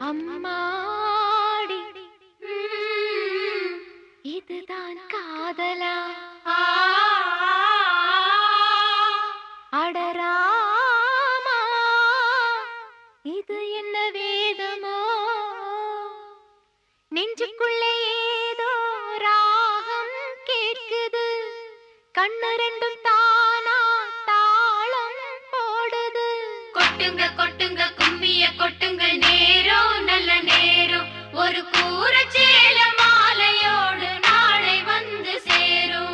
அம்மாடி இதுதான் காதலா அடராமா இது என்ன வேதமோ நெஞ்சுக்குள்ளே ஏதோ ராகம் கேட்குது கண்ணு ரெண்டும் தானா தாளம் போடுது கொட்டுங்க கொட்டுங்க கும்மிய கொட்டுங்க நேரம் நல்ல நேரம் ஒரு கூர சேல மாலையோடு நாளை வந்து சேரும்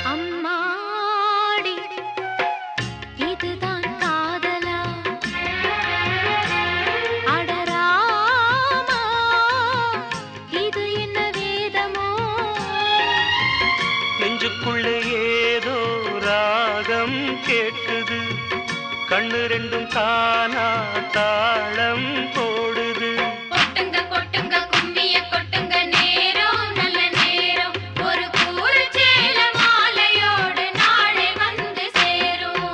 அம்மாடி இதுதான் காதலா அடராமா இது என்ன வேதமோ நெஞ்சுக்குள்ளே ஏதோ ராகம் கேட்குது கண்ணு ரெண்டும் தானா தாளம் போடுது கொட்டுங்க கொட்டுங்க கும்மிய கொட்டுங்க நேரம் நல்ல நேரம் ஒரு கூர சேல மாலையோடு நாளை வந்து சேரும்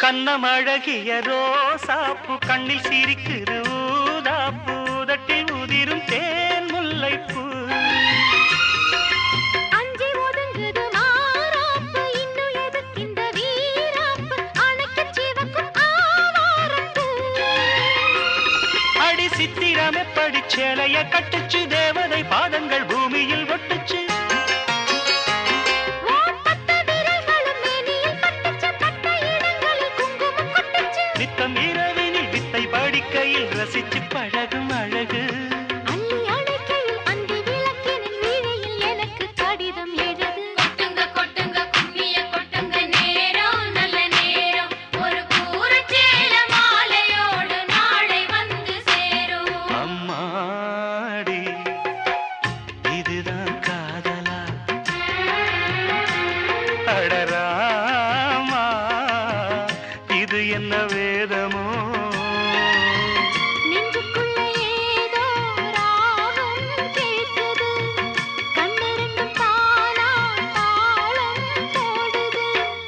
கண்ணமழகிய ரோசாப்பு கண்ணில் சிரிக்குது ஊதாப்பு உதட்டில் உதிரும் தேன் முல்லைப்பூ அஞ்சி ஒதுங்குது மாறாப்பு இன்னும் எதுக்கு இந்த வீராப்பு அணைக்கு சிவக்கும் ஆவாரப்பூ அடி சித்திரம் எப்படி சேலைய கட்டுச்சு தேவதை பாதங்கள் பூமியில் ஒட்டுச்சு நித்தம் இரவினில் வித்தை படிக்கையில் ரசிச்சு பழகும் அழகு அள்ளி அணைக்கையில் அந்தி விளக்கினின் வீணையில் எனக்கு கடிதம் எழுது கொட்டுங்க கொட்டுங்க கும்மிய கொட்டுங்க நேரம் நல்ல நேரம் ஒரு கூர சேல மாலையோடு நாளை வந்து சேரும் அம்மாடி இதுதான் காதலா அடராமா இது என்ன வேதமோ நெஞ்சுக்குள்ளே ஏதோ ராகம் கேட்குது கண்ணு ரெண்டும் தானா தாளம் போடுது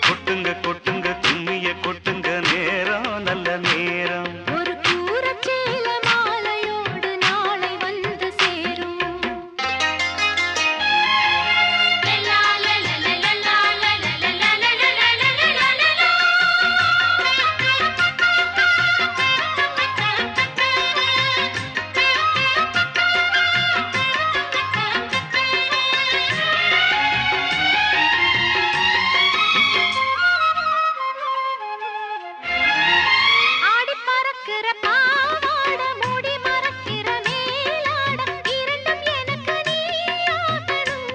கொட்டுங்க கொட்டுங்க கும்மிய கொட்டுங்க நேரம் நல்ல நேரம் ஒரு கூரச்சேல மாலையோடு நாளை வந்து சேரும் லலா லலா லலா லலா லலா ஆடி பறக்கிற பாவாட மூடி மறக்கிற மேலாட இரண்டும் எனக்கு நீயாகணும்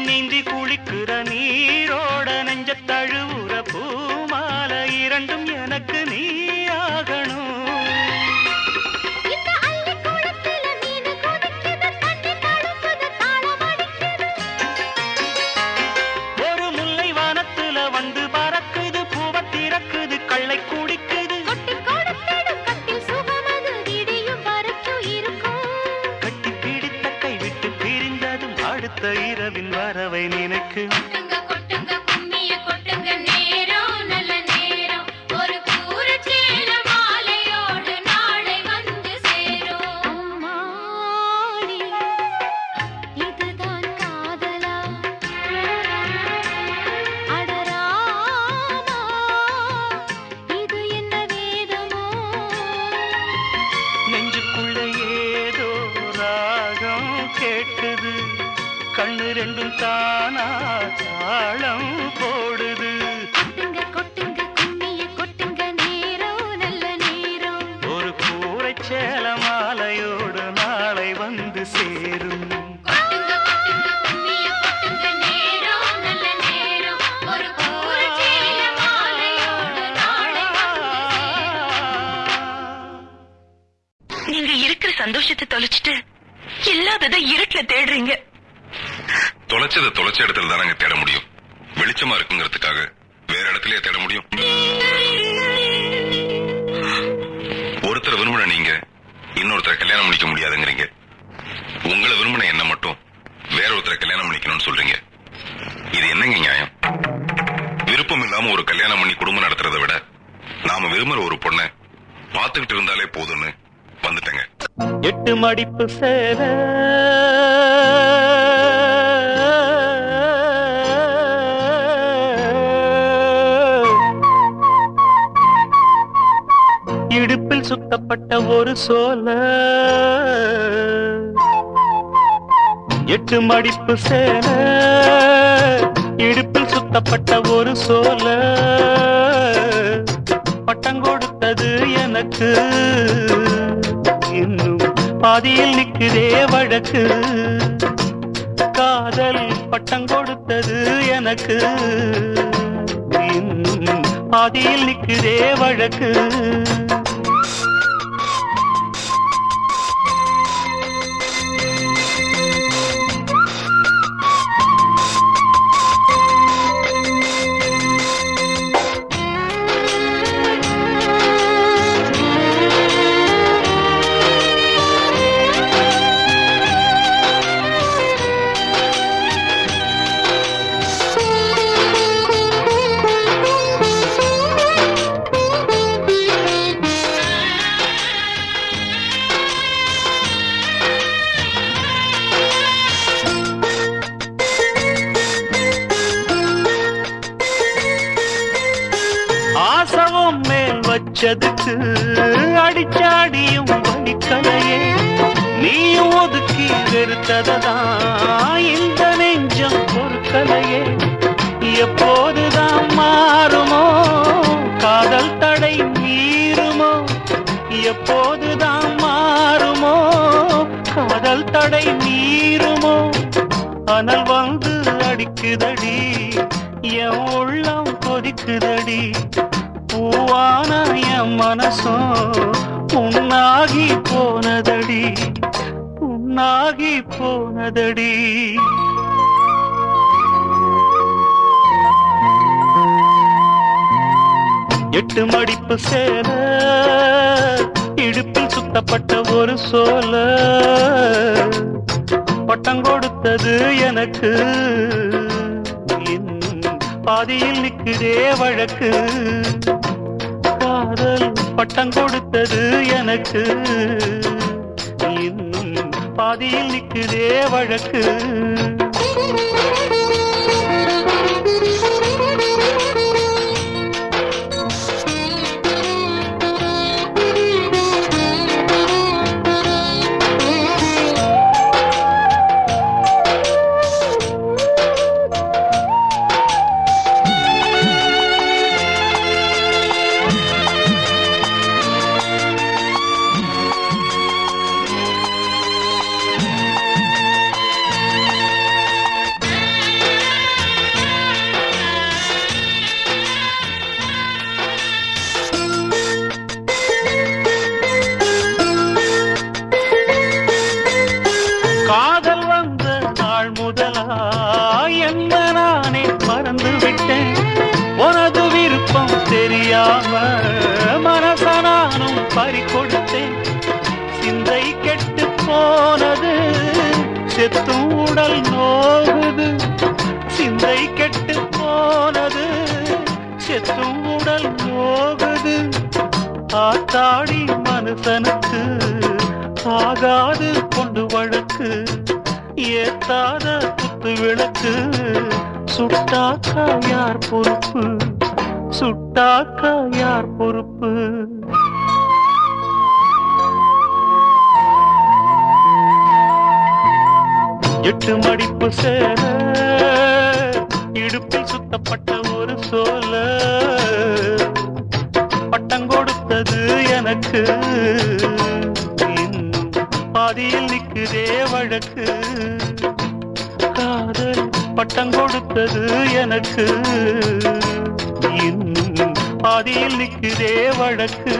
நீந்தி குளிக்கிற நீரோட நெஞ்ச தழுவுற பூமால இரண்டும் எனக்கு நீ ஆகணும் இந்த அள்ளி குளத்தில மீன் கொதிக்குது தண்ணி தழும்புது தாளம் அடிக்குது ஒரு முல்லை வானத்துல வந்து பறக்குது பூவ திறக்குது கள்ளை குடிக்குது கொட்டி கொடுத்திடும் கட்டில் சுகமது விடியும் வரைக்கும் இருக்கும் கட்டி பிடித்த கை விட்டு பிரிந்ததும் அடுத்த இரவின் வரவை நினைக்கும் கொட்டுங்க கொட்டுங்க கும்மிய கொட்டுங்க நேரம் நல்ல நேரம் ஒரு கூர சேல மாலையோடு நாளை வந்து சேரும் அம்மாடி இதுதான் காதலா அடராமா இது என்ன வேதமோ நெஞ்சுக்குள்ள ஏதோ ராகம் கேட்குது கண்ணு ரெண்டும் தானா தாளம் போடுது கொட்டுங்க கொட்டுங்க கும்மிய கொட்டுங்க நேரம் நல்ல நேரம் ஒரு கூரை சேல மாலையோடு நாளை நீங்க இருக்கிற சந்தோஷத்தை தொலைச்சிட்டு இல்லாததை இருட்டுல தேடுறீங்க. தொலைச்சத தொலைச்ச இடத்துல தானங்க தேட முடியும். வெளிச்சமா இருக்குங்கிறதுக்காக வேற இடத்துலயே தேட முடியும். ஒருத்தரை விரும்பின நீங்க இன்னொருத்தரை கல்யாணம் பண்ணிக்க முடியாதுங்கிறீங்க. உங்களை விரும்பின என்ன மட்டும் வேற ஒருத்தரை கல்யாணம் பண்ணிக்கணும்னு சொல்றீங்க. இது என்னங்க நியாயம்? விருப்பம் இல்லாம ஒரு கல்யாணம் பண்ணி குடும்பம் நடத்துறதை விட நாம விரும்புற ஒரு பொண்ணை பார்த்துக்கிட்டு இருந்தாலே போதும்னு வந்துட்டேங்க. 8 மடிப்பு சேர இடுப்பில் சுத்தப்பட்ட ஒரு சோல, 8 மடிப்பு சேர இடுப்பில் சுத்தப்பட்ட ஒரு சோல, பட்டம் கொடுத்தது எனக்கு, இன்னும் பாதியில் நிற்கிறே வழக்கு. காதல் பட்டம் கொடுத்தது எனக்கு, இன்னும் பாதியில் நிற்கிறே வழக்கு. ஆசவம் மேல் வச்சதுக்கு அடிச்சாடியும் வலிக்கலையே, நீயும் ஒதுக்கி வெறுத்ததான் இந்த நெஞ்சம் பொறுக்கலையே. எப்போதுதான் மாறுமோ காதல் தடை மீறுமோ, எப்போதுதான் மாறுமோ காதல் தடை மீறுமோ. அனல் வந்து அடிக்குதடி, என் உள்ளம் கொதிக்குதடி, பூவான என் மனசும் உன்னாகி போனதடி, உன்னாகி போனதடி. எட்டு மடிப்பு சேர இடுப்பில் சுத்தப்பட்ட ஒரு சோல, பட்டம் கொடுத்தது எனக்கு, இன்னும் பாதியில் நிற்குதே வழக்கு. காதல் பட்டம் கொடுத்தது எனக்கு, இன்னும் பாதியில் நிற்குதே வழக்கு. காதல் வந்த நாள் முதலா என்ன நானே மறந்து விட்டேன். உனது விருப்பம் தெரியாம மனச நானும் பறிகொடுத்தேன். சிந்தை கெட்டு போனது, செத்தும் உடல் நோகுது. சிந்தை கெட்டு போனது, செத்தும் உடல் நோகுது. ஆத்தாடி மனுஷனுக்கு ஆகாது கொண்டு வழக்கு, ஏத்தாத குத்து விளக்கு. சுட்டாக்கா யார் பொறுப்பு, சுட்டாக்கா யார் பொறுப்பு. எட்டு மடிப்பு சேர இடுப்பில் சுத்தப்பட்ட ஒரு சோல, பட்டம் கொடுத்தது எனக்கு, இன்னும் பாதியில் நிற்குதே வழக்கு. காதல் பட்டம் கொடுத்தது எனக்கு, இன்னும் பாதியில் நிற்குதே வழக்கு.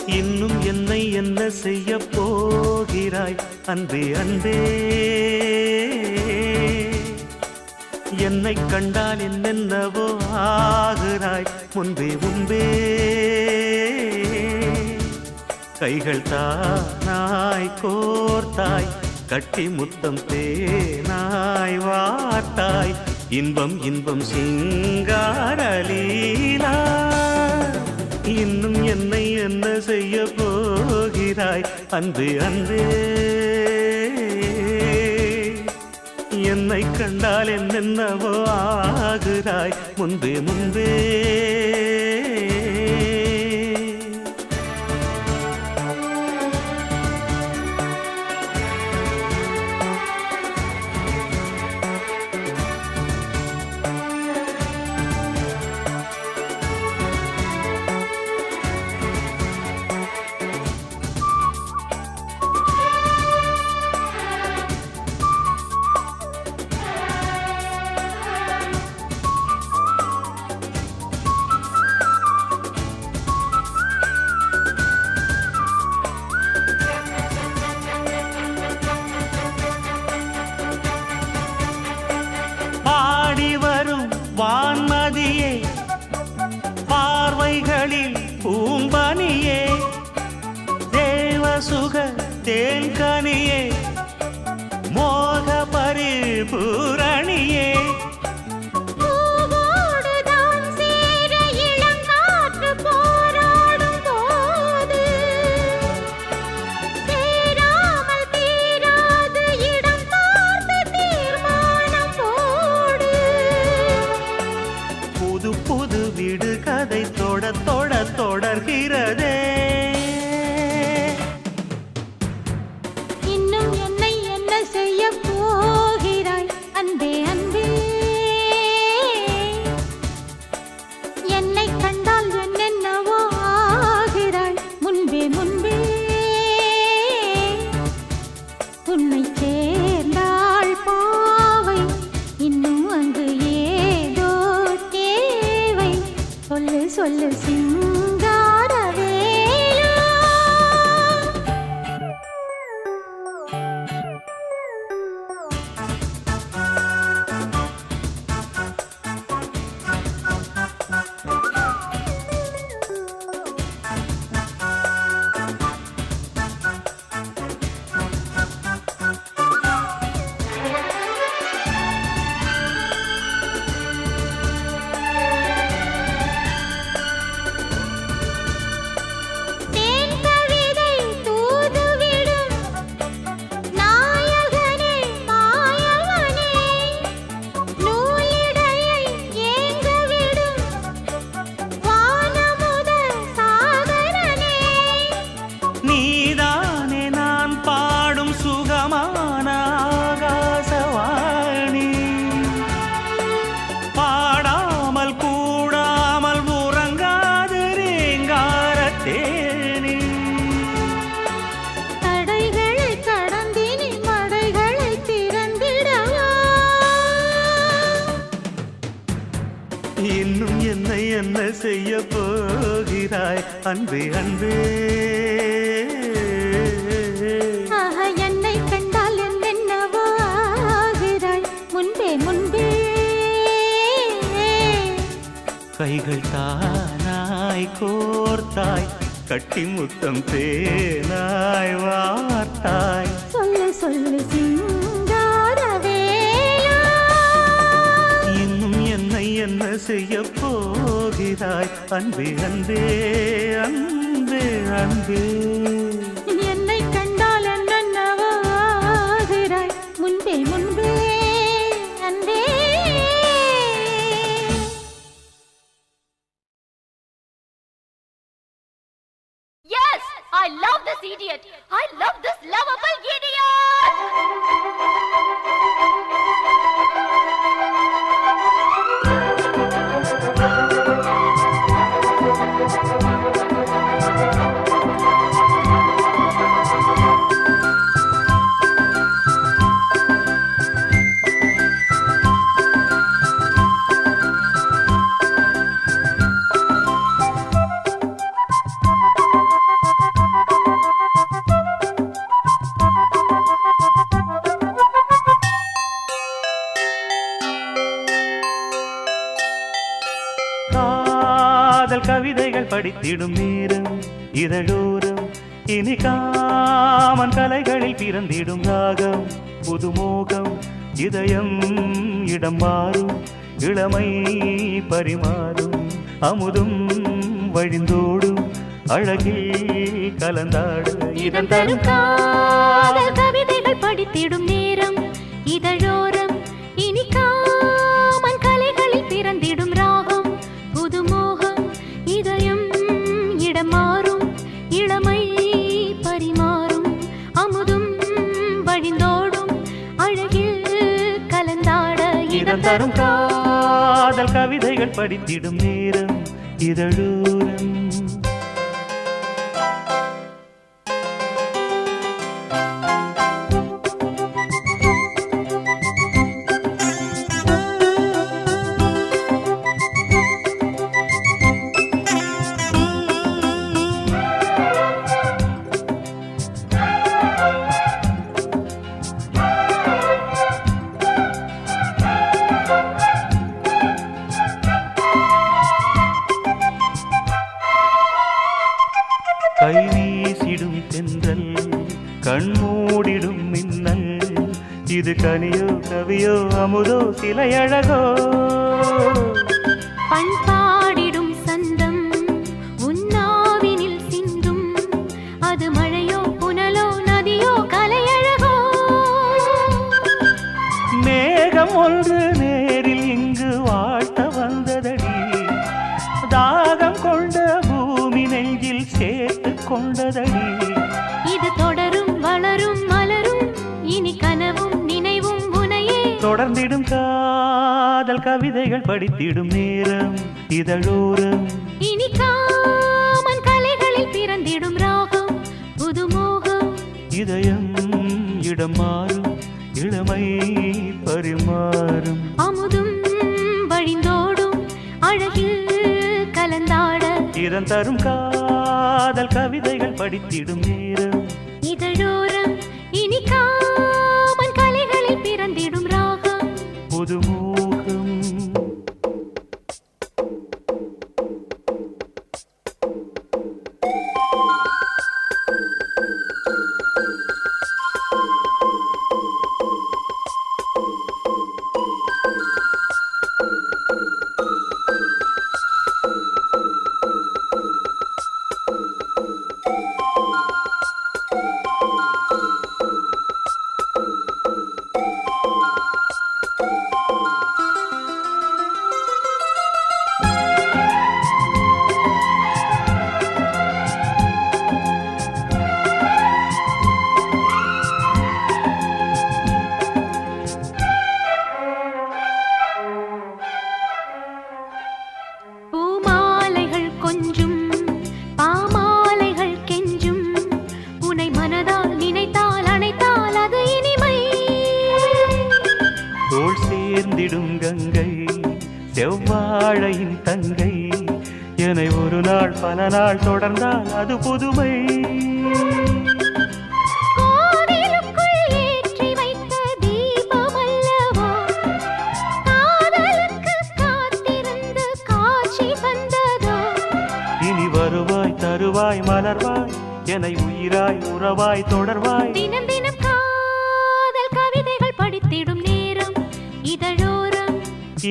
இன்னும் என்னை என்ன செய்ய போகிறாய் அன்பே அன்பே என்னை கண்டால் என்னென்னவோ ஆகிறாய் முன்பே முன்பே கைகள் தானாய் கோர்த்தாய் கட்டி முத்தம் தேனாய் வார்த்தாய் இன்பம் இன்பம் சிங்காரலீலா இன்னும் என்னை என்ன செய்ய போகிறாய் அன்பே அன்பே என்னை கண்டால் என்னென்னவோ ஆகிறாய் முன்பே முன்பே வான்மதியே பார்வைகளில் பூம்பனியே தேவசுக தேன்கனியே மோக பரிபூரணியே தொடர்கிறதே இன்னும் என்னை என்ன செய்ய போகிறாய் அன்பே அன்பே என்னை கண்டால் என்னென்னவோ ஆகிறாய் முன்பே முன்பே உன்னை சேர்ந்தாள் பாவை இன்னும் அங்கு ஏதோ தேவை சொல்லு சொல்லு இன்னும் என்னை என்ன செய்ய போகிறாய் அன்பே அன்பே என்னை கண்டால் என்னென்னவோ ஆகிறாய் முன்பே முன்பே கைகள் தானாய் கோர்த்தாய் கட்டி முத்தம் தேனாய் வார்த்தாய் சொல்லு சொல்லு என்ன செய்ய போகிறாய் அன்பே அன்பே அன்பே அன்பே என்னை கண்டால் என்னென்னவோ ஆகிறாய் முன்பே முன்பே அன்பே Yes, I love this idiot. I love this lovable idiot. படித்திடும் நேரம் இதழோரம் இனி காமன் கலைகளில் பிறந்திடும் ராகம் புதுமோகம் இதயம் இடம் மாறும் இளமை பரிமாறும் அமுதும் வழிந்தோடும் அழகில் கலந்தாட இதம் தரும் காதல் கவிதைகள் படித்திடும் நேரம் இதழோரம் இனி காமன் கலைகளில் பிறந்திடும் ராகம் புதுமோகம் இதயம் இடம் மாறும் இளமை பரிமாறும் அமுதும் வழிந்தோடும் அழகில் கலந்தாட இதம் தரும் காதல் கவிதைகள் படித்திடும் நேரம் இதழோரம் கை வீசிடும் தென்றல் கண்மூடிடும் மின்னல் இது கனியோ கவியோ அமுதோ சிலையழகோ பண்பாடிடும் சந்தம் உன்னாவினில் சிந்தும் அது மழையோ புனலோ நதியோ கலையழகோ மேகம் ஒன்று நேரில் இங்கு வாழ்த்த வந்ததடி தாகம் கொண்ட பூமி நெஞ்சில் சேர்த்து கொண்டதடி இது தொடரும் வளரும் மலரும் இனி கனவும் நினைவும் உனையே தொடர்ந்திடும் காதல் கவிதைகள் படித்திடும் நேரம் இதழோரம் இனி காமன் கலைகளில் பிறந்திடும் ராகம் புதுமோகம் இதயம் இடம் மாறும் இளமை பரிமாறும் அமுதும் வழிந்தோடும் அழகில் கலந்தாட இதன் தரும் காதல் கவிதைகள் படித்திடும் நேரம் இதழோரம் இனி காமன் கலைகளில் பிறந்திடும் ராகம் புதுமோகம் பூமாலைகள் கொஞ்சும் பாமாலைகள் கெஞ்சும் உனை மனதால் நினைத்தால் அணைத்தால் அது இனிமை தோள் சேர்ந்திடும் கங்கை செவ்வாழையின் தங்கை என்னை ஒரு நாள் பல நாள் தொடர்ந்தால் அது புதுமை கோவிலுக்குள் ஏற்றி வைத்த தீபம் அல்லவோ காதலுக்கு காத்திருந்து காட்சி தந்ததோ இனி வருவாய் தருவாய் மலர்வாய் என்னை உயிராய் உறவாய் தொடர்வாய் தினம் தினம் காதல் கவிதைகள் படித்திடும் நேரம் இதழோரம்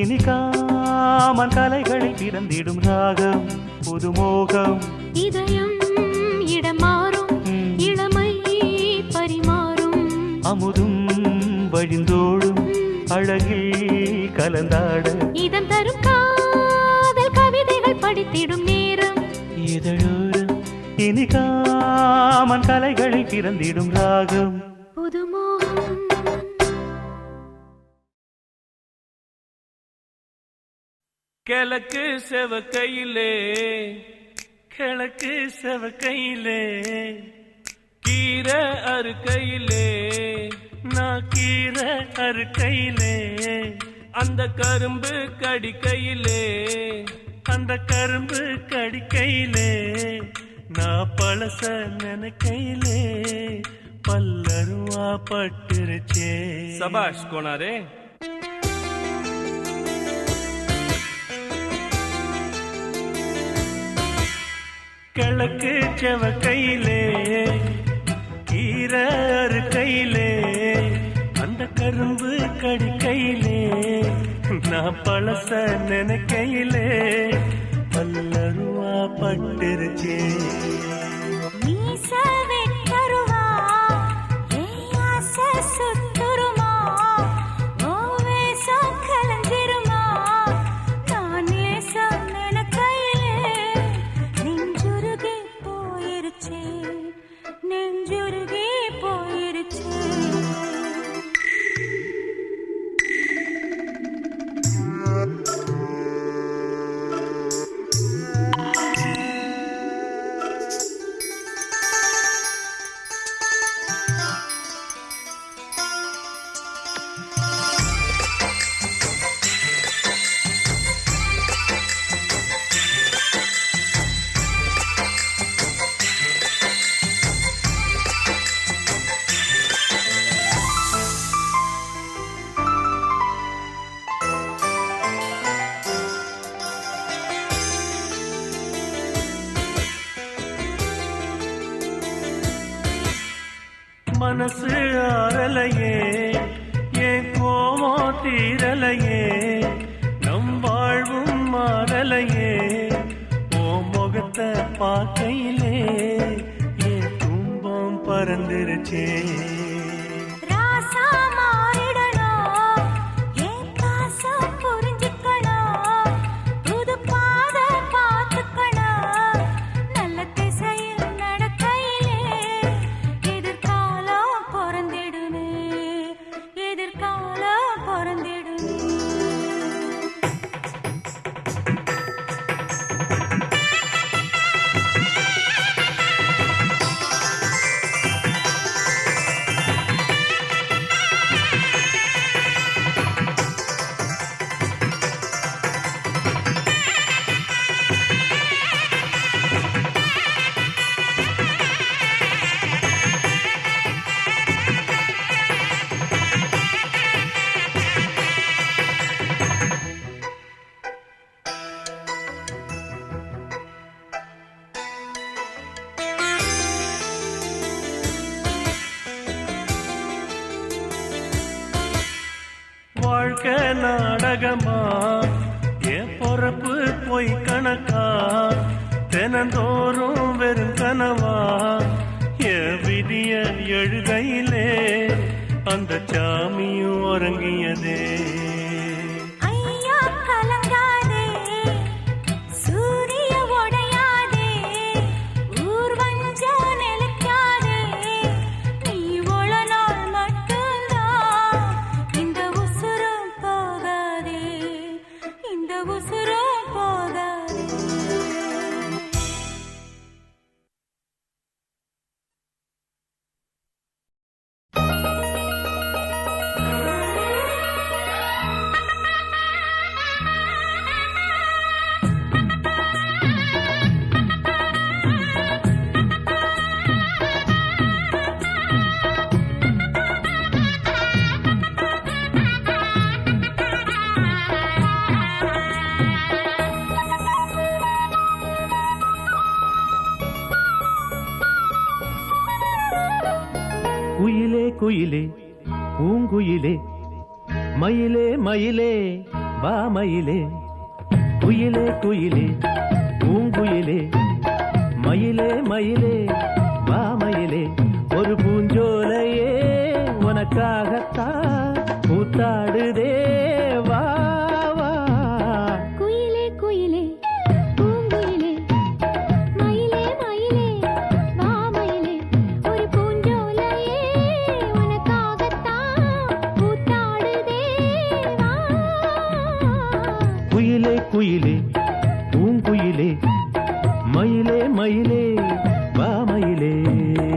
இனி காமன் கலைகளில் பிறந்திடும் ராகம் புதுமோகம் இதயம் இடம் மாறும் இளமை பரிமாறும் அமுதும் வழிந்தோடும் அழகில் கலந்தாட இதம் தரும் காதல் கவிதைகள் படித்திடும் நேரம் இதழோரம் இனி காமன் கலைகளில் பிறந்திடும் ராகம் புதுமோகம் கிழக்கு செவக்கையிலே கிழக்கு செவக்கையிலே கீரை அறுக்கையிலே நான் கீரை அறுக்கையிலே அந்த கரும்பு கடிக்கையிலே அந்த கரும்பு கடிக்கையிலே நான் பழச நினைக்கையிலே பல்லருவா பட்டுருச்சே. சபாஷ் கோனாரே. கிழக்கு செவக்கையிலே கீரறு கையிலே அந்த கரும்பு கடிக்கையிலே நான் பழச நினைக்கையிலே பல்லருவா பட்டுருச்சே மீசவே கருவா ஏன் ஆசை சுத்துருமா ஓவே சோக்கலஞ்சிருமா நான் நேசம் நினைக்கையிலே நெஞ்சுருகி போயிருச்சே நெஞ்சுருகி போயிருச்சே மனசு ஆறலையே என் கோபம் தீரலையே நம் வாழ்வும் மாறலையே ஓ முகத்தை பார்க்கையிலே என் துன்பம் பறந்துருச்சே ராசா மாறிடணும் ஏன் பாசம் புரிஞ்சுக்கணும் புது பாதை பார்த்துக்கணும் நல்ல திசையில் நடக்கையிலே எதிர்காலம் பிறந்திடுமே எதிர்காலம் பிறந்திடுமே வாழ்க்கை நாடகமா என் பொறப்பு பொய் கணக்கா தினந்தோறும் வெறும் கனவா என் விதிய எழுதையிலே அந்த சாமியும் உறங்கியதே ஐயா கலங்காதே சூரிய உடையாதே ஊர் வஞ்சம் நிலைக்காதே நீ உள்ள நாள் மட்டும்தான் இந்த உசுரும் போகாதே இந்த உசுரும் போகாதே குயிலே குயிலே பூங்குயிலே மயிலே மயிலே வா மயிலே குயிலே குயிலே பூங்குயிலே மயிலே மயிலே வா மயிலே ஒரு பூஞ்சோலையே உனக்காகத்தான் கூத்தாடுதே வா வா குயிலே குயிலே பூங்குயிலே மயிலே மயிலே வா மயிலே ஒரு பூஞ்சோலையே உனக்காகத்தான் கூத்தாடுதே வா குயிலே குயிலே பூங்குயிலே மயிலே மயிலே வா மயிலே குயிலே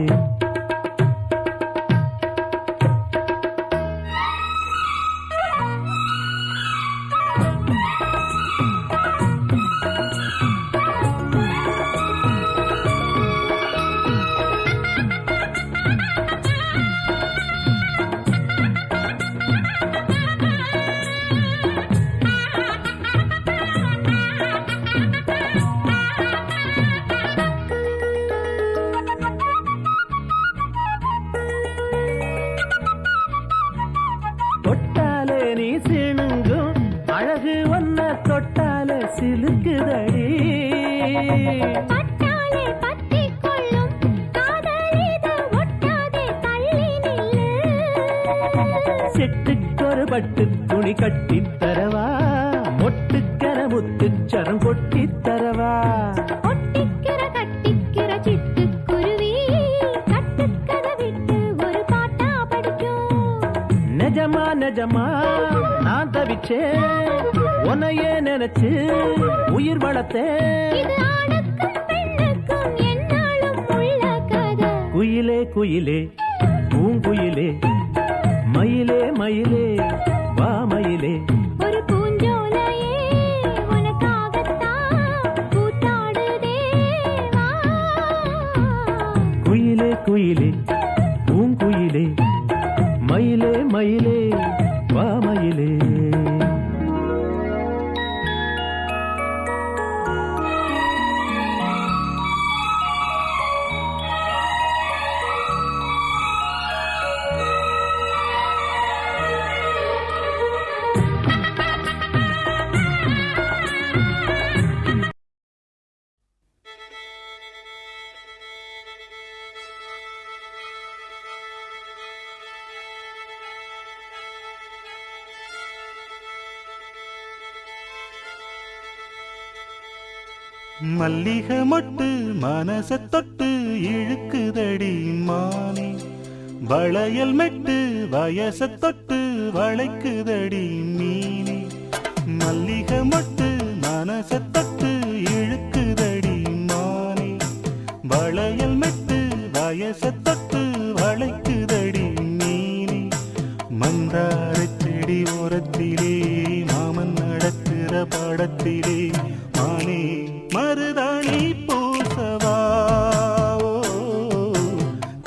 சிலுக்குதடி. பட்டாலே பத்திக் கொள்ளும் காதலிது ஒட்டாதே தள்ளி நில்லு. செட்டுக்கொரு பட்டு துணி கட்டித் தரவா, மொட்டுக்கர முத்துச்சரம் கொட்டித் தரவா. ஒட்டிக்கிற கட்டிக்கிற சிட்டுக்குருவி கட்டுக்கதை விட்டு ஒரு பாட்டா படிக்கும். நிஜமா நிஜமா நான் தவிச்சேன், உன்னையே நினைச்சு உயிர் வளர்த்தேன். இது ஆணுக்கும் பெண்ணுக்கும் என்னாலும் உள்ள கதை. குயிலே குயிலே பூங்குயிலே, மயிலே மயிலே வா மயிலே. ஒரு பூஞ்சோலையே உனக்காகத்தான் கூத்தாடுதே வா. குயிலே குயிலே பூங்குயிலே, மயிலே மயிலே வா மயிலே. மல்லிகை மொட்டு மனச தொட்டு இழுக்குதடி மானே, வளையல் மெட்டு வயச தொட்டு வளைக்குதடி மீனே. மல்லிகை மொட்டு மனச தொட்டு இழுக்குதடி மானே, வளையல் மெட்டு வயச தொட்டு வளைக்குதடி மீனே. மந்தார செடி ஓரத்திலே மாமன் நடக்கிற படத்திலே மானே மருதாணி பூசவா,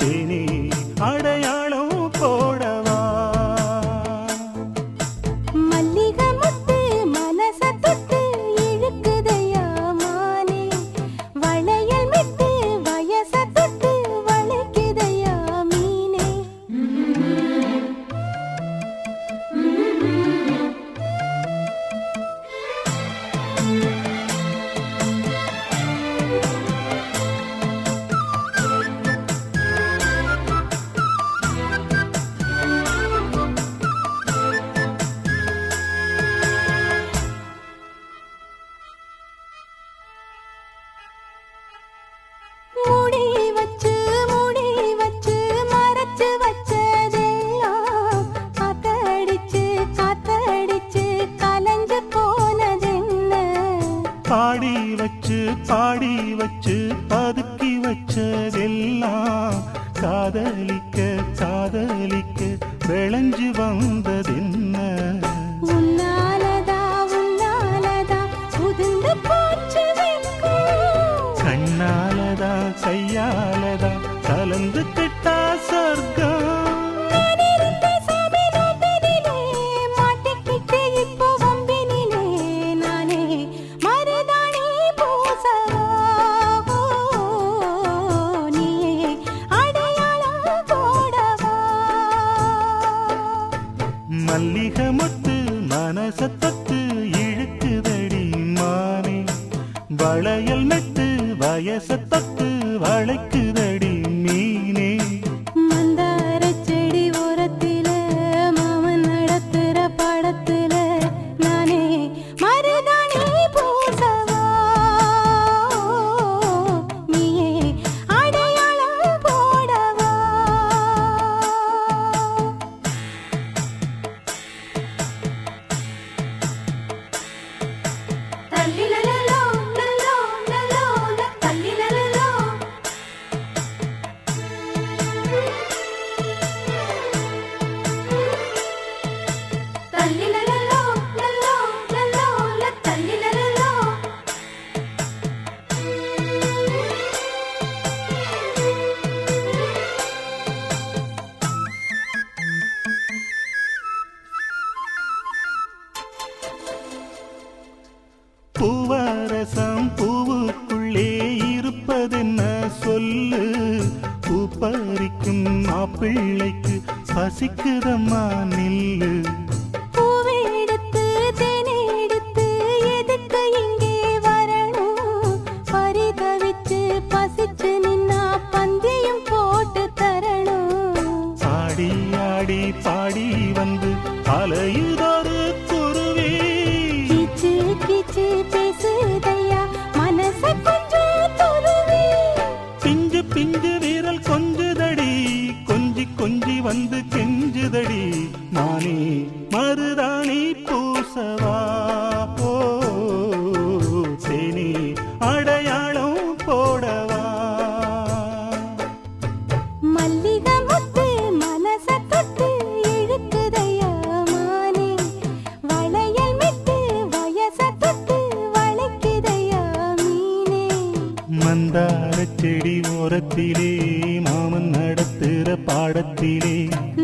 தேனே அடையாளம் போடவா. மல்லிகை முத்து மனச தொட்டு இழுக்குதையா மானே, வளையல் மிட்டு வயச தொட்டு வளைக்குதையா மீனே. மூடி வச்சு மறைச்சு வச்சதெல்லாம் காத்தடிச்சு கலைஞ்சு போனதென்ன. பாடி வச்சு பதுக்கி வச்சதெல்லாம் காதலிக்க விளைஞ்சு வந்ததென்ன. உன்னாலதா உதிர்ந்து போச்சு வெட்கம். கண்ணாலதா கையாலதா கலந்து கிட்டா சொர்க்கம். நான் இருந்த சாமி நோம்பினிலே, மாட்டிக்கிட்டு இப்போ வம்பினிலே, நானே மருதாணி பூசவா, நீயே அடையாளம் போடவா. மல்லிகை மொட்டு மனச தொட்டு இழுக்குதடி மானே, வளையல் மெட்டு வயச தொட்டு வளைக்குதடி மீனே. மந்தார செடி ஓரத்தில மாமன் நடத்துற படத்துல நானே மருதாணி பூசவா, நீயே அடையாளம் போடவா. தல்லிலலலோ லலோ லலோ தல்லிலலலோ. தல்லிலலலோ லலோ லலோ தல்லிலலலோ. பூவரசம் பூவுக்குள்ளே இருப்பதென்ன சொல்லு, பூ பறிக்கும் மாப்பிள்ளைக்கு பசிக்குதம்மா நில்லு. பூவெடுத்து தேனெடுத்து எதுக்கு இங்கே மரச்செடி ஓரத்திலே மாமன் நடத்துற பாடத்திலே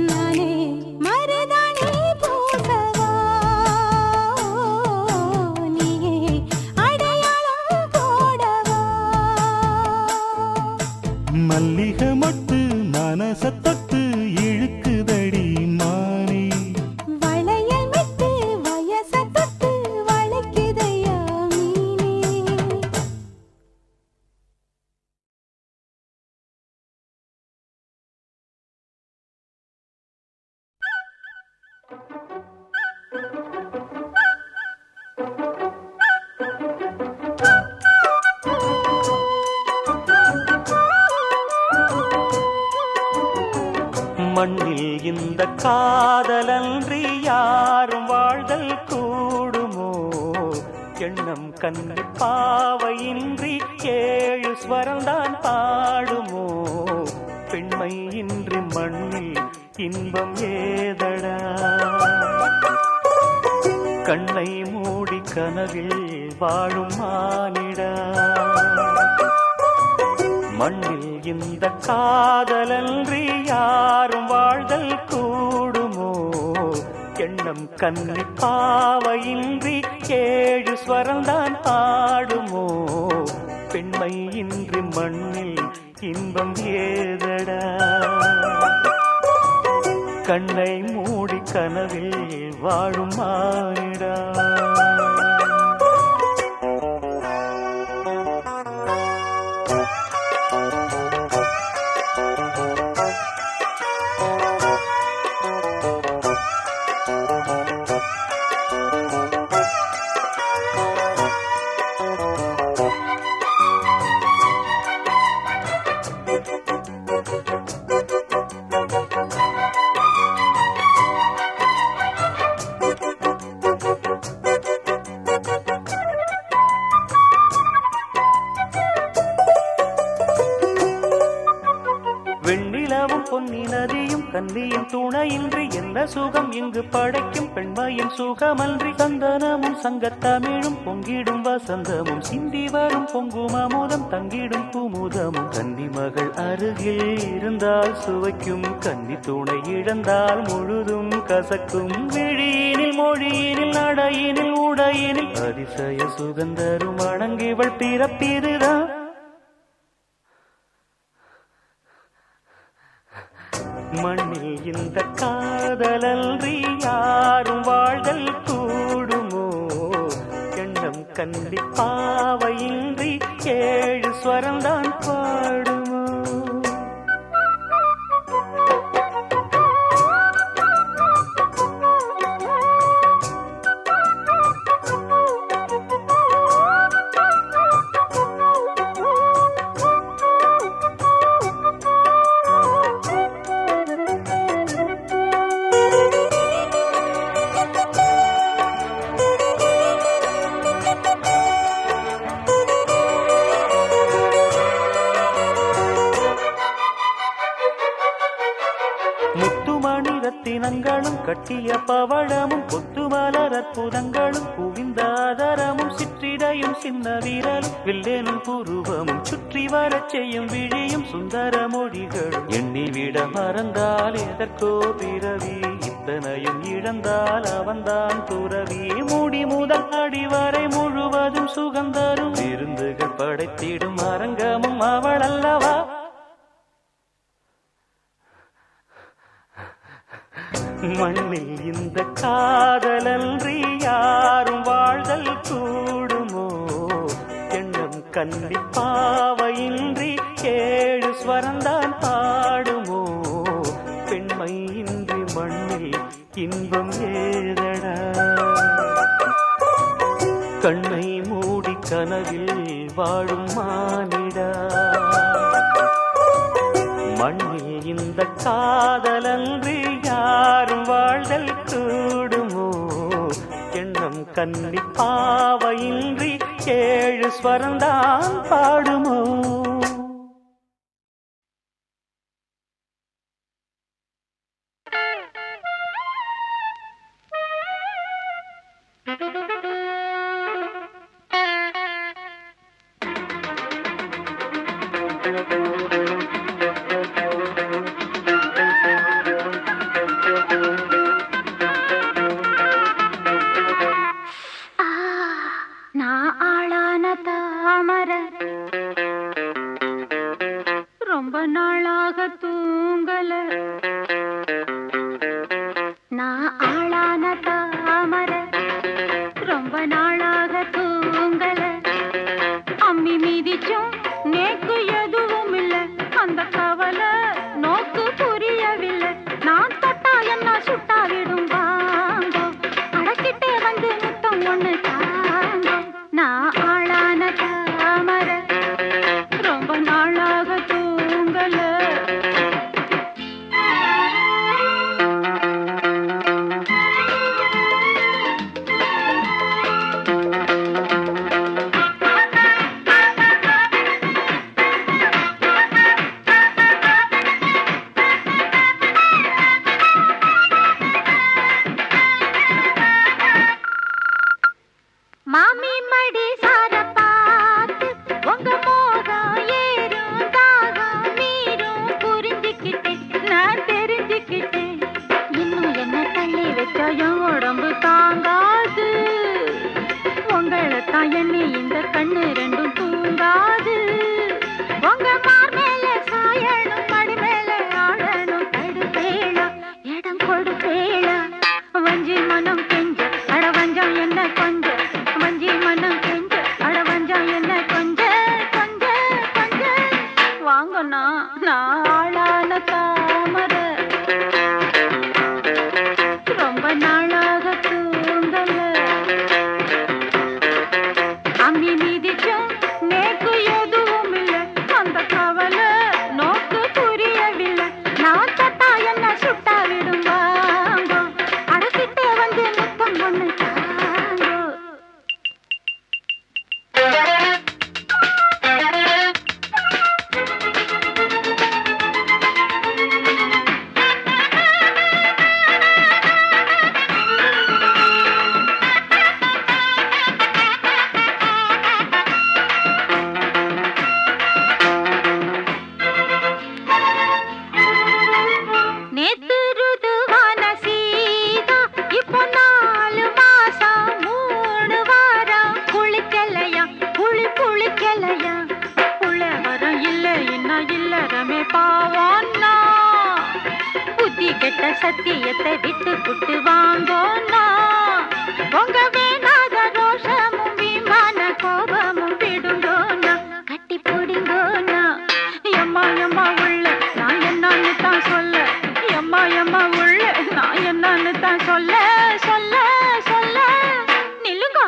நானே மருதாணி பூசவா நீயே அடையாளம் போடவா மல்லிகை மொட்டு மனச தொட்டு இழுக்குதடி மானே வளையல் விட்டு வயச தொட்டு வளைக்குதையா மீனே மண்ணில் இந்த காதலன்றி யாரும் வாழ்தல் கூடுமோ எண்ணம் கண்ணு பாவையின்றி ஏழு ஸ்வரம்தான் பாடுமோ பெண்மை இன்றி மண்ணில் இன்பம் ஏதடா கண்ணை மூடி கனவில் வாழும் மானிடா மண்ணில் இந்த காதலன்றி யாரும் வாழ்தல் கூடுமோ எண்ணம் கண்ணி பாவையின்றி ஏழு ஸ்வரம்தான் பாடுமோ பெண்மை இன்றி மண்ணில் இன்பம் ஏதடா கண்ணை மூடி கனவில் வாழும் மானிடா வெண்ணிலவும் பொன்னி நதியும் கன்னியும் துணையின்றி என்ன சுகம் இங்கு படைக்கும் பெண்மையின் சுகமன்றி சந்தனமும் சங்கத்தமிழும் பொங்கிடும் வசந்தமும் சிந்தி வரும் பொங்கும் அமுதம் தங்கிடும் குமுதமும் கன்னி மகள் அருகில் இருந்தால் சுவைக்கும் கன்னி துணை இழந்தால் முழுதும் கசக்கும் விழியினில் மொழியினில் நடையினில் உடையினில் அதிசய சுகந்தரும் அணங்கிவள் பிறப்பிதுதான் மண்ணில் இந்த காதலன்றி யாரும் வாழ்தல் கூடுமோ எண்ணம் கண்டி பாவையின்றி ஏழு ஸ்வரம்தான் பாடுமோ முத்துமணி ரத்தினங்களும் கட்டிய பவழமும் கொத்துமலர் அற்புதங்களும் குவிந்தாதரமும் சிற்றிடையும் சின்ன வீரலும் வில்லேனும் புருவமும் சுற்றி வரச் செய்யும் விழியும் சுந்தர மொழிகளும் எண்ணிவிட மறந்தால் எதற்கோ பிறவி இத்தனையும் இழந்தால் அவன்தான் துறவி மூடி முதல் அடிவரை முழுவதும் சுகந்தரும் விருந்துகள் படைத்திடும் அரங்கமும் அவள் அல்லவா மண்ணில் இந்த காதலன்றி யாரும் வாழ்தல் கூடுமோ எண்ணம் கன்னி பாவையின்றி ஏழு ஸ்வரந்தான் பாடுமோ பெண்மை இன்றி மண்ணில் இன்பம் ஏதடா கண்ணை மூடி கனவில் வாழும் மானிடா மண்ணில் இந்த காதலன்றி யாரும் வாழ்தல் கூடுமோ எண்ணம் கன்னி பாவையின்றி ஏழு ஸ்வரந்தான் பாடுமோ நான் ஆளான தாமர ரொம்ப நாளாக தூங்கல. நான் ஆளான தாமர ரொம்ப நாளாக தூங்கல. அம்மி மீதிச்சும் நேக்கு எதுவும் இல்லை. அந்த கவலை நோக்கு புரியவில்லை. நான் தொட்டா என்ன சுட்டா விடும் வாங்கோ. அடக்கிட்டே வந்து முத்தம் ஒண்ணு தாங்கோ. நான் ஆளான தாமர ரொம்ப நாளாக தூங்கல. மாமி மடி சார பார்த்து உங்க மோகம் ஏறும் தாகம் மீறும் புரிஞ்சுக்கிட்டேன். நான் தெரிஞ்சுக்கிட்டேன். இன்னும் என்ன தள்ளி வச்சா என் உடம்பு தாங்காது. உங்களை தான் எண்ணி இந்த கண்ணு ரெண்டும் தூங்காது. உங்க மார் மேல சாயணும் மடி மேல ஆழணும். தடுப்பேளா இடம் கொடுப்பேளா. வஞ்சி மனம் கெஞ்ச அட வஞ்சம் என்ன கொஞ்ச. வஞ்சி மனம் கெஞ்ச அட வஞ்சம் என்ன கொஞ்ச கொஞ்ச கொஞ்ச. வாங்கண்ணா நான் ஆளான தாமர ரொம்ப நாளாக தூங்கல. அம்மி மீதிச்சும் நேக்கு எதுவும் இல்லை. அந்த கவலை நோக்கு புரியவில்லை. நான் தொட்டா என்ன சுட்டா விடும் வாங்கோ. அடக்கிட்டே வந்து முத்தம் ஒண்ணு தாங்கோ. நேத்து ருதுவான சீதா இப்போ 4 மாசம் 3 வாரம் குளிக்கலையா குளிக்கலையா. உள்ள வரம் இல்லை என்ன இல்லறமே பாவம்னா. புத்தி கெட்ட சத்தியத்தை விட்டு புட்டு வாங்கோன்னா. உங்க வேணாத ரோஷமும் விமான கோபமும் விடுங்கோன்னா. கட்டி பிடிங்கோன்னா. எம்மா எம்மா உள்ள நான் என்னன்னு தான் சொல்ல. எம்மா எம்மா உள்ள நான் என்னன்னு தான் சொல்ல சொல்ல சொல்ல. நில்லுங்க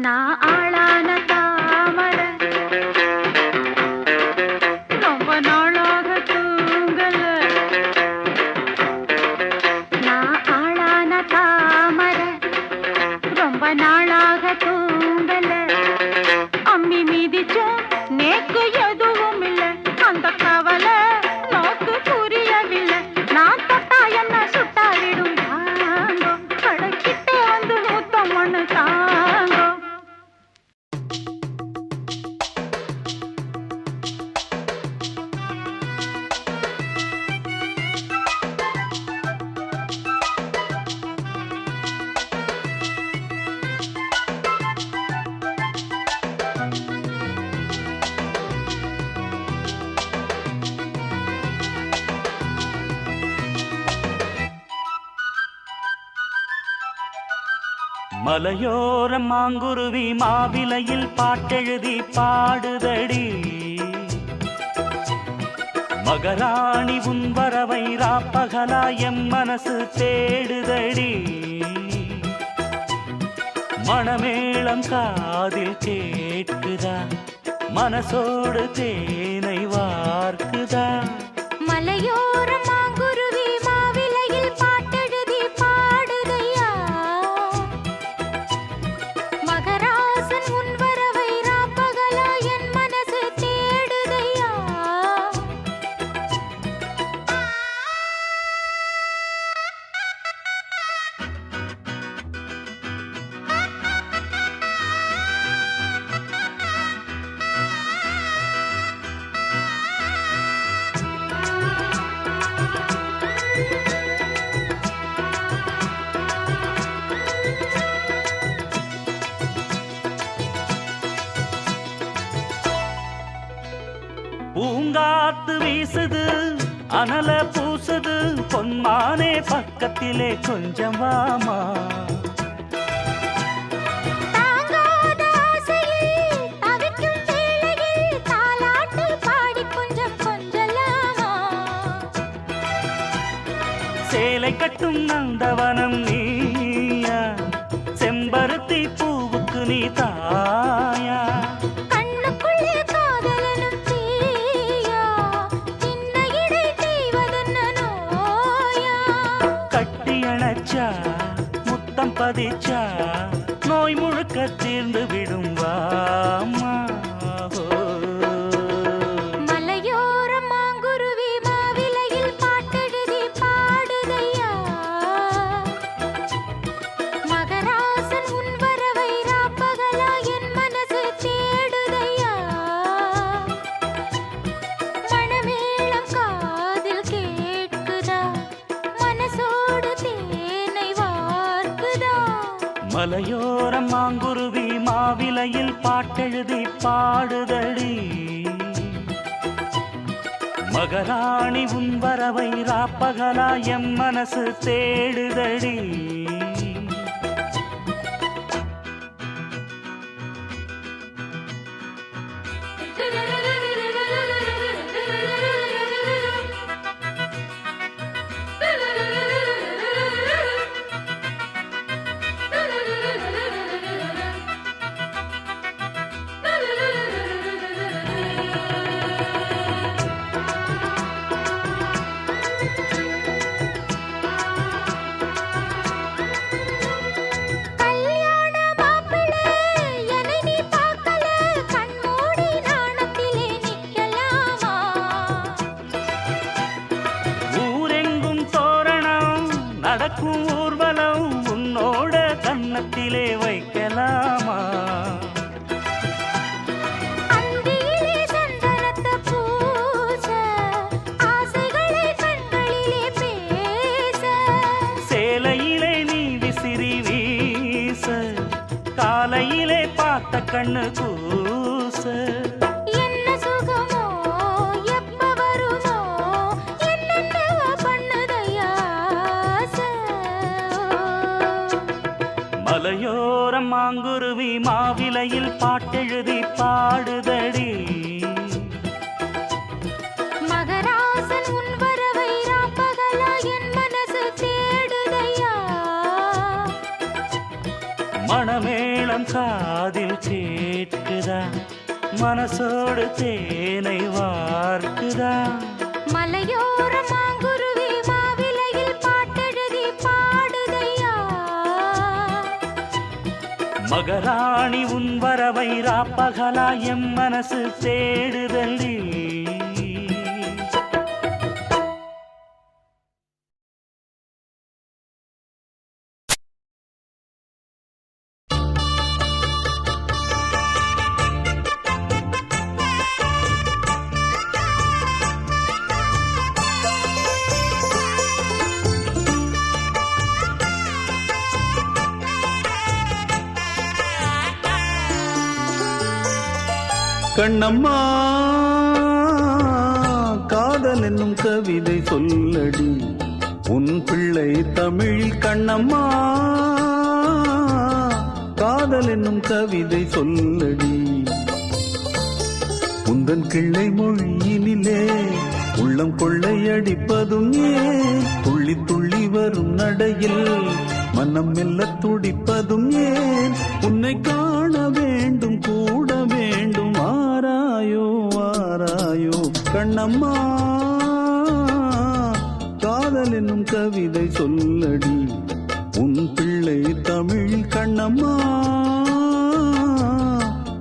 நான் ஆளான தாமர ரொம்ப நாளாக தூங்கல. நான் ஆளான தாமர ரொம்ப நாளாக தூங்கல. அம்மி மீதிச்சும் நேக்கு எதுவும் இல்லை. அந்த கவலை நோக்கு புரியவில்லை. நான் தொட்டா என்ன சுட்டா விடும் தாங்கோ. கடைக்கிட்டே வந்து முத்தம் ஒண்ணு தாங்கோ. மலையோர மாங்குருவி மாவிலையில் பாட்டெழுதி பாடுதடி. மகராணி உன் வரவை ராப்பகலா எம் மனசு தேடுதடி. மணமேளம் காதில் கேட்குதா. மனசோடு தேனை வார்க்குதா. மலையோர மாங்குருவி மாவிலையில் பாட்டெழுதி பாடுதையா. மகராசன் உன் வரவை ராப்பகலா என் மனசு தேடுதையா. பூங்காத்து வீசுது அனல பூசுது பொன்மானே பக்கத்திலே கொஞ்சம் வாமா. தாங்காத ஆசையில் தவிக்கும் வேளையில் தாலாட்டு பாடி கொஞ்சம் கொஞ்சலாமா. சேலை கட்டும் நந்தவனம் நீயா, செம்பருத்தி பூவுக்கு நீ தாயா. கண்ணுக்குள்ளே காதலனும் தீயா, சின்ன இடை தீவதென்ன நோயா. கட்டி அணைச்சா முத்தம் பதிச்சா நோய் முழுக்க தீர்ந்து விடும் வாமா. மலையோர மாங்குருவி மாவிலையில் பாட்டெழுதி பாடுதையா. மகராசன் உன் வரவை ராப்பகலா என் மனசு தேடுதையா. மணமேளம் காதில் கேட்குதா, மனசோடு தேனை வார்க்குதா. மலையோரம் மாங்குருவி மாவிலையில் பாட்டெழுதி பாடுதடி. மகராணி உன் வரவை ராப்பகலா எம் மனசு தேடுதடி. கல்யாண மாப்பிள்ளை என்னை நீ பார்க்கல, கண்மூடி நாணத்திலே நிக்கலாமா. ஊரெங்கும் தோரணம் நடக்கும் ஊர்வலம் உன்னோட கன்னத்திலே வைக்கலாமா. அந்தியிலே சந்தனத்தை பூச, ஆசைகளை கண்களிலே பேச. சேலையிலே நீ விசிறி வீச காலையிலே பார்த்த கண்ணு கூச. என்ன சுகமோ எப்ப வருமோ என்னென்னவோ பண்ணுதையா ஆசை. மலையோரம் மாங்குருவி மாவிலையில் பாட்டெழுதி பாடுதடி. மகராசன் உன் வரவை ராப்பகலா என் மனசு தேடுதையா. மணமேளம் காதில் கேட்குதா, மனசோடு தேனை வார்க்குதா. மலையோர மாங்குருவி மாவிலையில் பாட்டெழுதி பாடுதையா. மகராணி உன் வரவை ராப்பகலா எம் மனசு தேடுதடி. கண்ணம்மா காதல் என்னும் கவிதை சொல்லடி உன் பிள்ளை தமிழில். கண்ணம்மா காதல் என்னும் கவிதை சொல்லடி உந்தன் கிள்ளை மொழியினிலே உள்ளம் கொள்ளையடிப்பதும் ஏன்? துள்ளி துள்ளி வரும் நடையில் மனம் மெல்ல துடிப்பதும் ஏன்? உன்னை காண வேண்டும் கூட வேண்டும் ஆராயோ ஆராயோ. கண்ணம்மா காதல் என்னும் கவிதை சொல்லடி உன் பிள்ளை தமிழ். கண்ணம்மா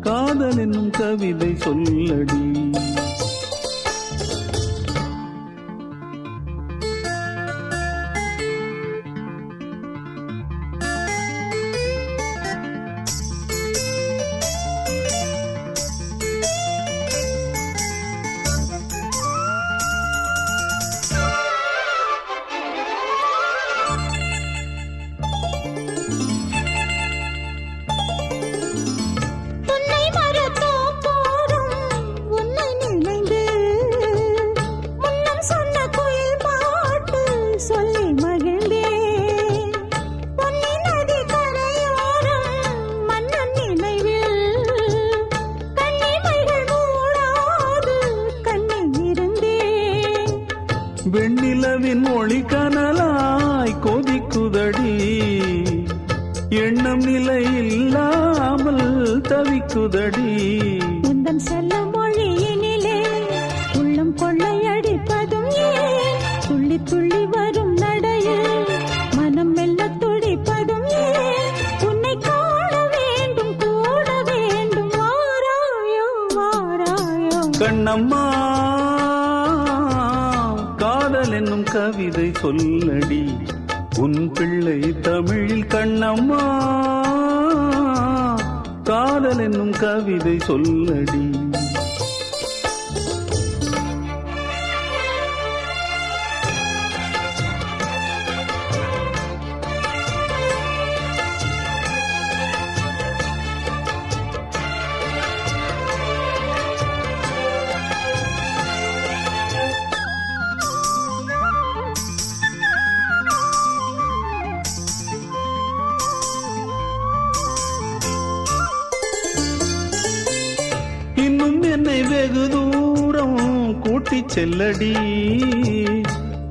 காதல் என்னும் கவிதை சொல்லடி. உன்னை மறத்தோம் போதும், உன்னை வெண்ணிலவின் ஒளி கனலாய் கொதிக்குதடி எண்ணம் நிலை இல்லாமல் தவிக்குதடி உந்தன் செல்ல மொழியினிலே உள்ளம் கொள்ளையடிப்பதும் ஏன் துள்ளி துள்ளி வரும் நடையில் மனம் மெல்ல துடிப்பதும் ஏன் உன்னை காண வேண்டும் கூட வேண்டும் வாராயோ வாராயோ கண்ணம்மா காதல் என்னும் கவிதை சொல்லடி உன் பிள்ளை தமிழில் கண்ணம்மா காதல் என்னும் கவிதை சொல்லடி இன்னும் என்னை வெகு தூரம் கூட்டிச் செல்லடி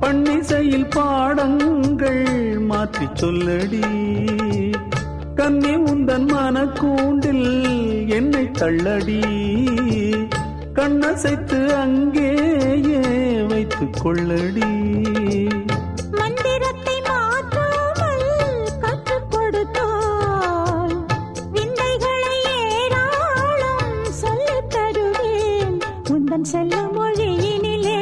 பன்னிசையில் பாடங்கள் மாற்றிச் சொல்லடி கன்னி உந்தன் மனக்கூண்டில் என்னை தள்ளடி கண்ணசைத்து அங்கேயே வைத்துக் கொள்ளடி மந்திரத்தை மாற்றாமல் கற்றுக் கொடுத்தால் விந்தைகளை ஏராளம் சொல்லித் தருவேன் உந்தன் செல்ல மொழியினிலே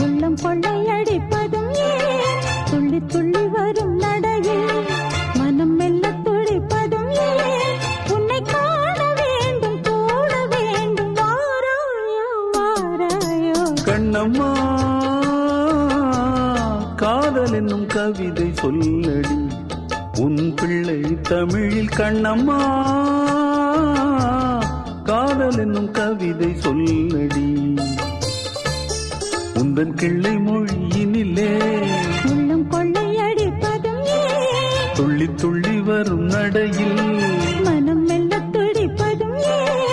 உள்ளம் கொள்ளையடிப்பதும் ஏன் துள்ளி துள்ளி வரும் நடையில் மனம் மெல்ல துடிப்பதும் ஏன் உன்னை காண வேண்டும் கூட வேண்டும் வாராயோ வாராயோ கண்ணம்மா காதல் என்னும் கவிதை சொல்லடி உன் பிள்ளை தமிழில் கண்ணம்மா காதல் என்னும் கவிதை சொல்லடி உந்தன் கிள்ளை மொழியினிலே உள்ளம் கொள்ளையடிப்பதும் ஏன் துள்ளி துள்ளி வரும் நடையில் மனம் மெல்ல துடிப்பதும் ஏன்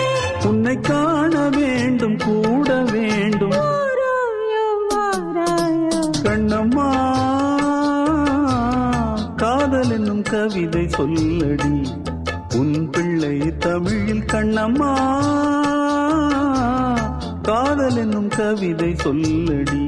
உன்னை காண வேண்டும் கூட வேண்டும் வாராயோ வாராயோ கண்ணம்மா காதல் என்னும் கவிதை சொல்லடி உன் பிள்ளை தமிழில் கண்ணம்மா காதல் என்னும் கவிதை சொல்லடி